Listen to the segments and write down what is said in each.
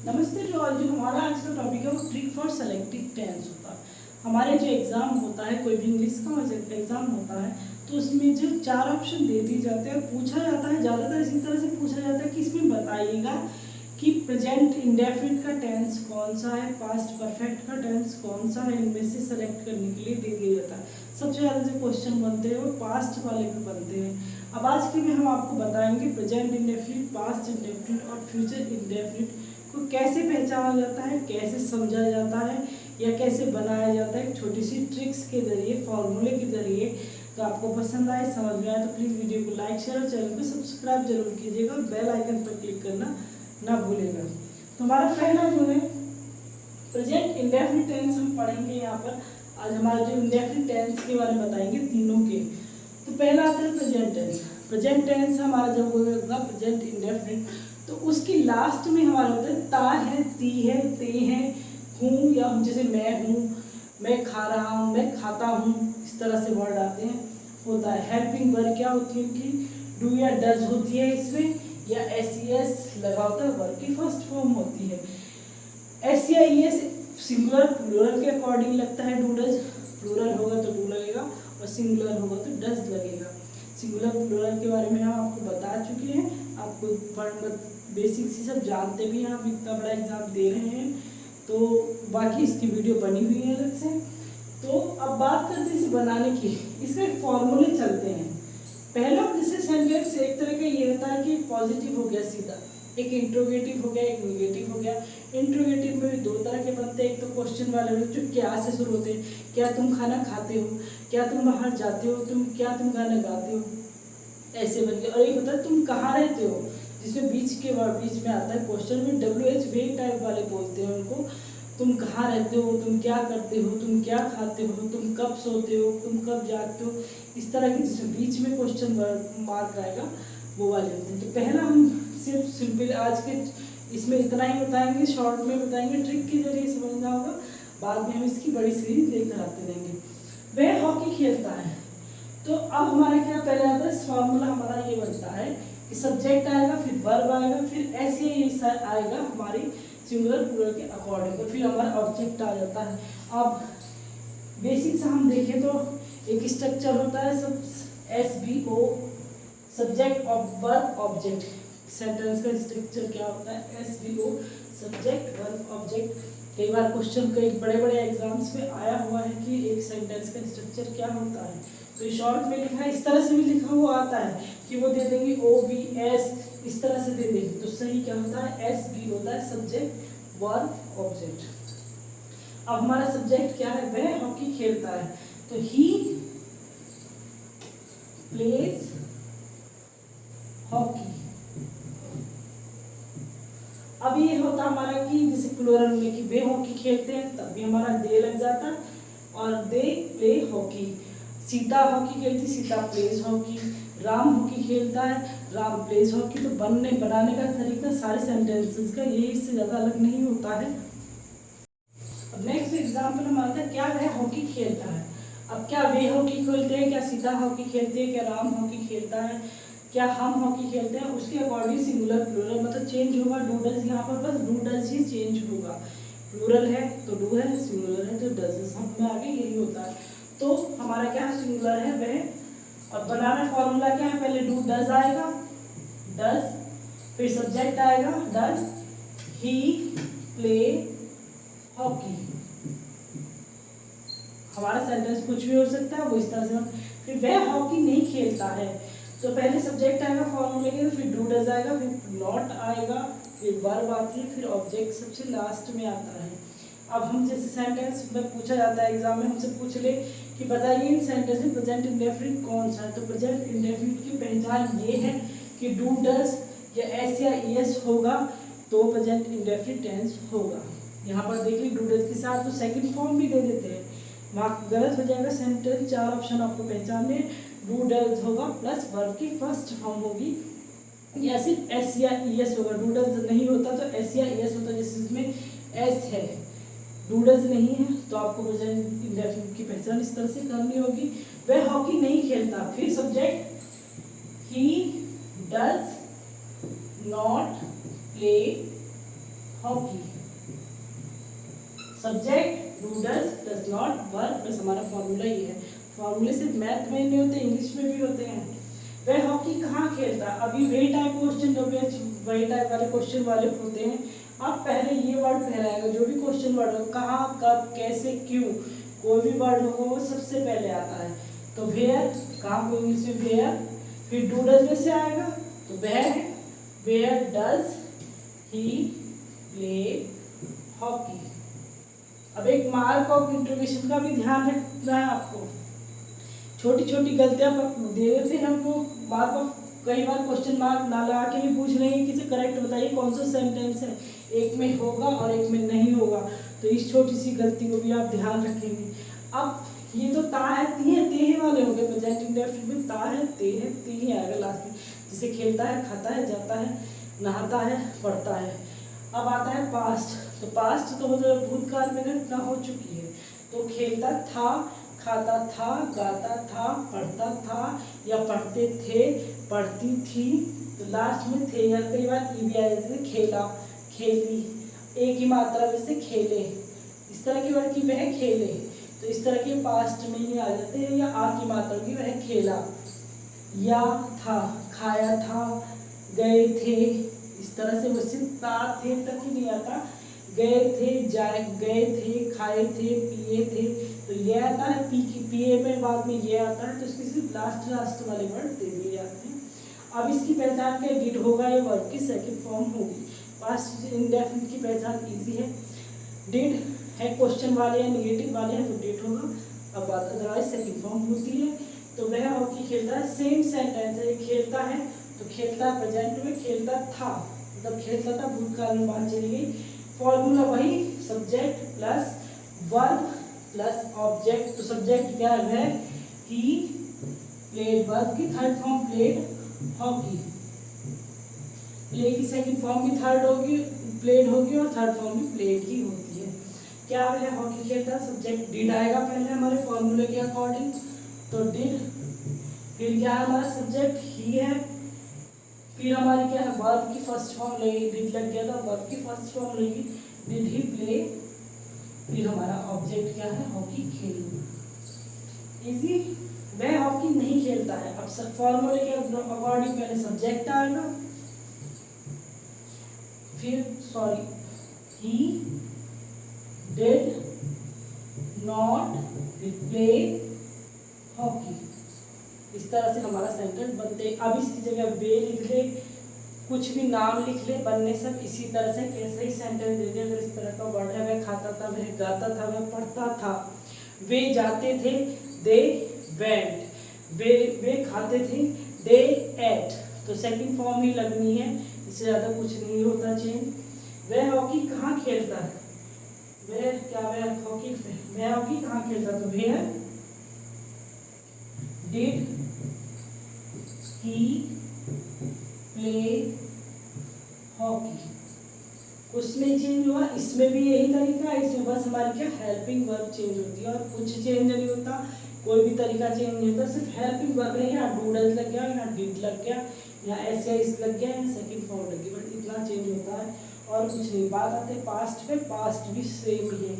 नमस्ते। जो हमारा आज का टॉपिक है वो ट्रिक फॉर सेलेक्टिव टेंस होता है। हमारे जो एग्ज़ाम होता है, कोई भी इंग्लिश का एग्ज़ाम होता है, तो उसमें जो 4 ऑप्शन दे दिए जाते हैं, पूछा जाता है, ज़्यादातर इसी तरह से पूछा जाता है कि इसमें बताइएगा कि प्रेजेंट इंडेफिनिट का टेंस कौन सा है, पास्ट परफेक्ट का टेंस कौन सा है। इनमें से सेलेक्ट करने के लिए दे दिया जाता है। सबसे ज़्यादा जो क्वेश्चन बनते हैं वो पास्ट वाले पे बनते हैं। अब आज के में हम आपको बताएंगे प्रेजेंट इंडेफिनिट, पास्ट इंडेफिनिट और फ्यूचर इंडेफिनिट को कैसे पहचाना जाता है, कैसे समझा जाता है या कैसे बनाया जाता है, छोटी सी ट्रिक्स के जरिए, फॉर्मूले के जरिए। तो आपको पसंद आए, समझ में आए तो प्लीज़ वीडियो को लाइक, शेयर और चैनल को सब्सक्राइब जरूर कीजिएगा और बेल आइकन पर क्लिक करना ना भूलिएगा। तो हमारा पहला जो है प्रेजेंट इंडेफिनिट टेंस हम पढ़ेंगे यहाँ पर। आज हमारा जो इंडेफिनिट टेंस के बारे में बताएंगे तीनों के। तो पहला आता है प्रेजेंट टेंस। प्रेजेंट टेंस हमारा जब होगा प्रेजेंट इंडेफिनिट, तो उसकी लास्ट में हमारा होता है ता है, ती है, ते है, हूँ, या जैसे मैं हूँ, मैं खा रहा हूँ, मैं खाता हूँ, इस तरह से वर्ड आते हैं। होता है हेल्पिंग वर्ब क्या होती है कि डू या डज होती है इसमें, या एस लगा होता है, वर्ब की फर्स्ट फॉर्म होती है। एस या एस सिंगुलर प्लूरल के अकॉर्डिंग लगता है डू डज। प्लूरल होगा तो डू लगेगा और सिंगुलर होगा तो डज लगेगा। सिंगुलर प्लूरल के बारे में हम आपको बता चुके हैं, आपको बेसिक से सब जानते भी हैं। आप इतना बड़ा एग्जाम दे रहे हैं तो बाकी इसकी वीडियो बनी हुई है अलग से। तो अब बात करते हैं इसे बनाने की। इसके फॉर्मूले चलते हैं। पहला जैसे सेंटेंस एक तरह का ये होता है कि पॉजिटिव हो गया सीधा, एक इंट्रोगेटिव हो गया, एक नेगेटिव हो गया। इंट्रोगेटिव में भी दो तरह के बनते हैं। एक तो क्वेश्चन वाले होते जो क्या से शुरू होते हैं, क्या तुम खाना खाते हो, क्या तुम बाहर जाते हो, क्या तुम गाना गाते हो, ऐसे बन गए। और एक होता है तुम कहाँ रहते हो, जिसमें बीच में आता है क्वेश्चन में WH वे टाइप वाले बोलते हैं उनको। तुम कहाँ रहते हो, तुम क्या करते हो, तुम क्या खाते हो, तुम कब सोते हो, तुम कब जागते हो, इस तरह के जिसमें बीच में क्वेश्चन मार्क आएगा वो वाले होते हैं। तो पहला हम सिर्फ सिंपल आज के इसमें इतना ही बताएंगे, शॉर्ट में बताएंगे, ट्रिक के जरिए समझना होगा। बाद में हम इसकी बड़ी सीरीज लेकर आते रहेंगे। वह हॉकी खेलता है। तो अब हमारा क्या पहले आता है फॉर्मूला, हमारा ये बनता है कि सब्जेक्ट आएगा, फिर वर्ब आएगा, फिर ऐसे आएगा हमारी सिंगुलर प्लूरल के अकॉर्डिंग, तो फिर हमारा ऑब्जेक्ट आ जाता है। अब बेसिक से हम देखें तो एक स्ट्रक्चर होता है सब SVO, subject verb object. Sentence का स्ट्रक्चर क्या होता है SVO, सब्जेक्ट वर्ब ऑब्जेक्ट। कई बार क्वेश्चन कई बड़े बड़े एग्जाम्स में आया हुआ है कि एक सेंटेंस का स्ट्रक्चर क्या होता है। तो शॉर्ट में लिखा है, इस तरह से भी लिखा हुआ आता है कि वो दे देंगे OVS, इस तरह से दे देंगे। तो सही क्या होता है SB होता है, सब्जेक्ट वर्ब ऑब्जेक्ट। अब हमारा सब्जेक्ट क्या है, वह हॉकी खेलता है। तो ही प्लेज हॉकी। अब ये होता हमारा कि जैसे प्लूरल में कि वे हॉकी खेलते हैं, तब भी हमारा दे लग जाता है, और they play hockey. Sita hockey खेलती, Sita plays hockey. Ram hockey खेलता है, राम प्लेज हॉकी। तो बनाने का तरीका सारे सेंटेंसेस का यही, इससे ज़्यादा अलग नहीं होता है। अब नेक्स्ट एग्जाम्पल हम आता है क्या वह हॉकी खेलता है। अब क्या वे हॉकी खेलते हैं, क्या सीता हॉकी खेलते हैं, क्या राम हॉकी खेलता है, क्या हम हॉकी खेलते हैं, उसके अकॉर्डिंग सिंगुलर प्लूरल मतलब चेंज होगा। डू डज यहाँ पर बस डू डज ही चेंज होगा। प्लूरल है तो डू है, सिंगुलर है तो डज। सब में आगे यही होता है। तो हमारा क्या सिंगुलर है वह। और बनाना फॉर्मूला क्या है, पहले डू डज आएगा, डज, फिर सब्जेक्ट आएगा डज, ही प्ले हॉकी। हमारा सेंटेंस कुछ भी हो सकता है, वो इस तरह से। फिर वह हॉकी नहीं खेलता है, तो पहले सब्जेक्ट आएगा फॉर्मूले के, फिर डू डज आएगा, फिर नॉट आएगा, फिर वर्ब आती है, फिर ऑब्जेक्ट सबसे लास्ट में आता है। अब हम जैसे सेंटेंस में पूछा जाता है एग्जाम में, हमसे पूछ ले कि बताइए इन सेंटेंस में प्रेजेंट इंडेफिनिट कौन सा है। तो प्रेजेंट इंडेफिनिट की पहचान ये है कि डू डज या एस या ES होगा तो प्रेजेंट इंडेफिनिट टेंस होगा। यहाँ पर देखिए डू डज के साथ तो सेकंड फॉर्म भी दे देते हैं, वहाँ गलत हो जाएगा सेंटेंस। 4 ऑप्शन आपको पहचानने, डू डज होगा प्लस वर्ब की फर्स्ट फॉर्म होगी, या सिर्फ S या ES होगा। डू डज नहीं होता तो S या ES होता, जैसे इसमें S है, डू डज नहीं है, तो आपको प्रेजेंट इंडेफिनिट की पहचान इस तरह से करनी होगी। वह हॉकी नहीं खेलता, फिर subject he does not play hockey. Subject do does not, verb plus हमारा फॉर्मूला ये है। फॉर्मूले सिर्फ मैथ में नहीं होते, इंग्लिश में भी होते हैं। वह हॉकी कहाँ खेलता है? अभी वे टाइप क्वेश्चन वही टाइप वाले क्वेश्चन वाले होते हैं। अब पहले ये वर्ड पहले आएगा, जो भी क्वेश्चन वर्ड हो, कहाँ, कब, कैसे, क्यों, कोई भी वर्ड हो वो सबसे पहले आता है। तो वेयर, कहाँ को इंग्लिश में वेयर, फिर डू डज में से आएगा तो where does he play hockey. अब एक मार्क ऑफ इंट्रोगेशन का भी ध्यान रखना है आपको। छोटी छोटी गलतियां दे देते हैं हमको, मार्क ऑफ कई बार क्वेश्चन मार्क ना लगा के भी पूछ लेंगे कि करेक्ट बताइए कौन सा सेंटेंस है, एक में होगा और एक में नहीं होगा। तो इस छोटी सी गलती को भी आप ध्यान रखेंगे। अब ये तो ता है, ती है, ते है वाले हो गए। प्रेजेंट इंडेफिनिट में ता है, ते है, ती ही आएगा लास्ट में। जैसे खेलता है, खाता है, जाता है, नहाता है, पढ़ता है। अब आता है पास्ट। तो पास्ट तो मतलब भूतकाल में घटना हो चुकी है। तो खेलता था, खाता था, गाता था, पढ़ता था या पढ़ते थे, पढ़ती थी। तो लास्ट में थे या कई बार ई भी आया, जैसे खेला, खेली, एक ही मात्रा में से खेले, इस तरह की वर्ड की वह खेले। तो इस तरह के पास्ट में ही आ जाते हैं, या आ की मात्रा की वह खेला। या था, खाया था, गए थे, इस तरह से बस ता थे तक ही नहीं आता। गए थे, गए थे, खाए थे, पिए थे। तो ये आता है पी की, पिए में बाद में ये आता है, तो इसकी सिर्फ लास्ट वाले वर्ड दे दिए जाते हैं। अब इसकी पहचान क्या, डिड होगा, ये वर्ब की सेकंड फॉर्म होगी। पास्ट इंडेफिनिट की पहचान इजी है। डिड है क्वेश्चन वाले या नेगेटिव वाले हैं तो डिड होगा। अब बात अदरवाइज सेकंड फॉर्म होती है। तो वह हॉकी खेलता है, सेम सेंटेंस है। खेलता है तो खेलता प्रेजेंट में, खेलता था मतलब खेलता था भूतकाल में बात चली गई। फॉर्मूला वही, subject plus verb plus object. तो सब्जेक्ट क्या है, ही प्लेड, वर्ब की third form played hockey, play की सेकंड फॉर्म भी थर्ड होगी, प्लेड होगी, और थर्ड फॉर्म भी प्लेड ही होती है। क्या है, हॉकी खेलता, सब्जेक्ट डिड आएगा पहले हमारे फॉर्मूले के अकॉर्डिंग, तो डिड। फिर क्या है हमारा सब्जेक्ट ही है, फिर हमारी क्या है वर्ब की फर्स्ट फॉर्म लेगी, डिड लग गया था, वर्ब की फर्स्ट फॉर्म लेगी डिड ही प्ले। फिर हमारा ऑब्जेक्ट क्या है, हॉकी खेलना। इजी। वह हॉकी नहीं खेलता है। अब सब फॉर्मूले के अकॉर्डिंग पहले सब्जेक्ट आएगा, फिर he did not play hockey. इस तरह से हमारा सेंटेंस बनते। अब इसकी जगह वे लिख ले, कुछ भी नाम लिख ले, बनने सब इसी तरह से कैसे ही सेंटेंस दे दे। अगर इस तरह का वर्ड है, वह खाता था, वह गाता था, वह पढ़ता था, वे जाते थे, दे वेंट, वे खाते थे, दे एट। तो सेकंड फॉर्म ही लगनी है, इससे ज़्यादा कुछ नहीं होता चेंज। वह हॉकी कहाँ खेलता है, वह हॉकी कहाँ खेलता, तो where did he play hockey. उसमें चेंज हुआ, इसमें भी यही तरीका है। इसमें बस हमारी क्या हेल्पिंग वर्ब चेंज होती है, और कुछ चेंज नहीं होता, कोई भी तरीका चेंज नहीं होता, सिर्फ हेल्पिंग वर्ब है। यहाँ डू डज लग गया, यहाँ डिड लग गया, यहाँ एस या इस लग गया, यहाँ सेकंड फॉर्म लग गया, बट इतना चेंज होता है और कुछ नहीं। बात आते हैं पास्ट पे, पास्ट भी सेम ही है,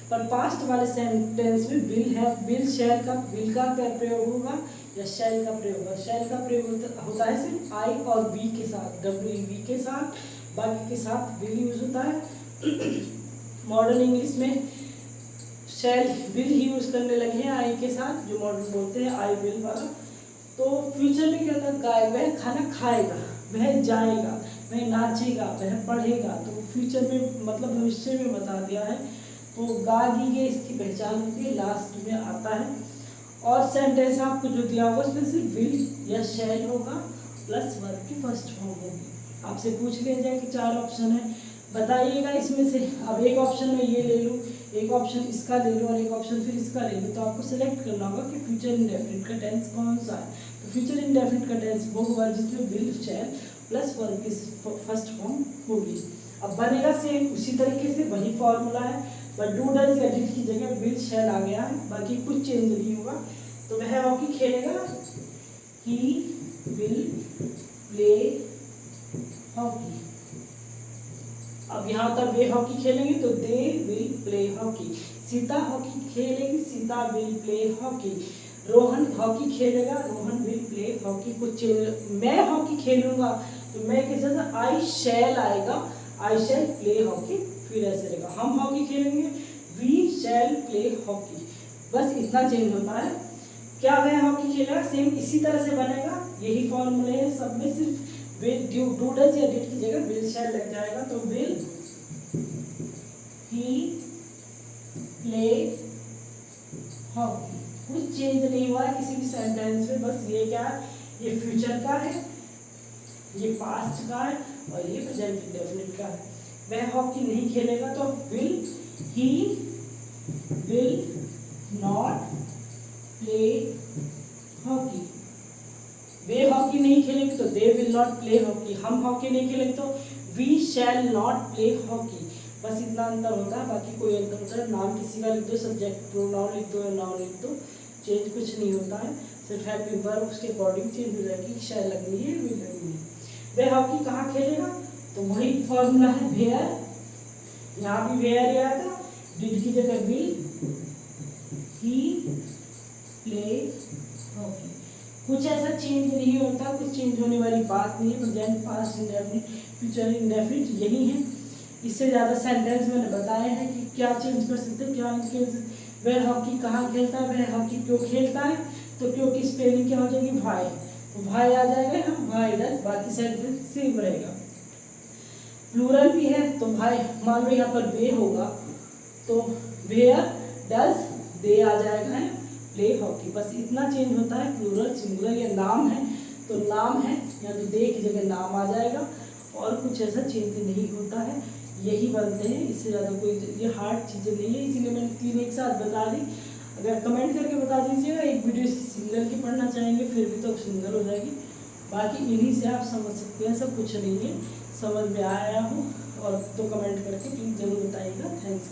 पर पास्ट वाले सेंटेंस में विल है, विल शैल का, विल का क्या प्रयोग होगा या शैल का प्रयोग होगा। शैल का प्रयोग होता है सिर्फ आई और वी के साथ, WV के साथ, बाकी के साथ विल यूज होता है। मॉडर्न इंग्लिश में शैल विल ही यूज करने लगे हैं आई के साथ, जो मॉडर्न बोलते हैं आई विल वाला। तो फ्यूचर में क्या होता है, गाय वह खाना खाएगा, वह जाएगा, वह नाचेगा, वह पढ़ेगा। तो फ्यूचर में मतलब भविष्य में बता दिया है। तो गा गी गे इसकी पहचान होती है, लास्ट में आता है। और सेंटेंस आपको जो दिया होगा उसमें सिर्फ विल या शैल होगा प्लस वर्ब की फर्स्ट फॉर्म होगी। आपसे पूछ लिया जाए कि 4 ऑप्शन है, बताइएगा इसमें से। अब एक ऑप्शन में ये ले लूँ, एक ऑप्शन इसका ले लूँ और एक ऑप्शन फिर इसका ले लूँ, तो आपको सेलेक्ट करना होगा कि फ्यूचर इंडेफिनिट का टेंस कौन सा है। तो फ्यूचर इंडेफिनिट का टेंस वो होगा जिसमें विल शैल प्लस वर्ब की फर्स्ट फॉर्म होगी। अब बनेगा सेम उसी तरीके से, वही फॉर्मूला है, बट डू डज या डिड की जगह विल शैल आ गया है, बाकी कुछ चेंज नहीं होगा। तो वह हॉकी खेलेगा, ही विल प्ले हॉकी। अब यहाँ पर वे हॉकी खेलेंगे तो they will play hockey. Sita hockey खेलेंगी, Sita will play hockey. Rohan hockey खेलेगा, रोहन विल प्ले हॉकी। कुछ मैं हॉकी खेलूंगा तो मैं कैसे था, आई शैल आएगा, आई शैल प्ले हॉकी, फिर ऐसे रहेगा। हम हॉकी खेलेंगे, वी शैल प्ले हॉकी। बस इतना चेंज होता है। क्या वह हॉकी खेलेगा, सेम इसी तरह से बनेगा, यही फॉर्मूले है सब में, सिर्फ विल डू डज या डिड की जगह विल शैल लग जाएगा। तो विल ही प्ले हॉकी। कुछ चेंज नहीं हुआ है किसी भी सेंटेंस में, बस ये क्या है, ये फ्यूचर का है, ये पास्ट का है और ये प्रेजेंट इंडेफिनिट का है। वह हॉकी नहीं खेलेगा तो will he will not play hockey. वे हॉकी नहीं खेलेंगे तो they will not play hockey. हम हॉकी नहीं खेलेंगे तो we shall not play hockey. बस इतना अंतर होता है, बाकी कोई अंतर होता है। नाम किसी का लिख दो, सब्जेक्ट प्रोनाउन लिख दो या नाउन लिख दो, चेंज कुछ नहीं होता है, सिर्फ हेल्पिंग वर्ब उसके अकॉर्डिंग चेंज हो जाएगी, शैल लगनी है, विल लगनी है। वह हॉकी कहाँ खेलेगा, तो वही फॉर्मूला है वेयर, यहाँ भी वेयर आया था, डिड की जगह विल ही प्ले हॉकी। कुछ ऐसा चेंज नहीं होता, कुछ चेंज होने वाली बात नहीं है। Present past indefinite future indefinite यही है। इससे ज़्यादा सेंटेंस मैंने बताए हैं कि क्या चेंज कर सकते हैं, क्या नहीं कर सकते। वह हॉकी कहाँ खेलता है, वह हॉकी क्यों खेलता है, तो क्यों की स्पेलिंग क्या हो जाएगी, भाई, तो भाई आ जाएगा, हम भाई डज, बाकी सेंटेंस सेम रहेगा। प्लूरल भी है तो भाई, मान लो यहाँ पर वे होगा तो वेयर डज दे आ जाएगा, है प्ले हॉकी। बस इतना चेंज होता है। प्लूरल सिंगुलर या नाम है तो नाम है या तो दे की जगह नाम आ जाएगा, और कुछ ऐसा चेंज नहीं होता है, यही बनते हैं। इससे ज़्यादा कोई ये हार्ड चीज़ें नहीं है, इसीलिए मैंने 3 एक साथ बता दी। अगर कमेंट करके बता दीजिएगा, एक वीडियो सिंगल की पढ़ना चाहेंगे फिर भी तो सिंगल हो जाएगी, बाकी इन्हीं से आप समझ सकते हैं, सब कुछ नहीं है। समझ में आया हो और तो कमेंट करके प्लीज़ ज़रूर बताइएगा। थैंक्स।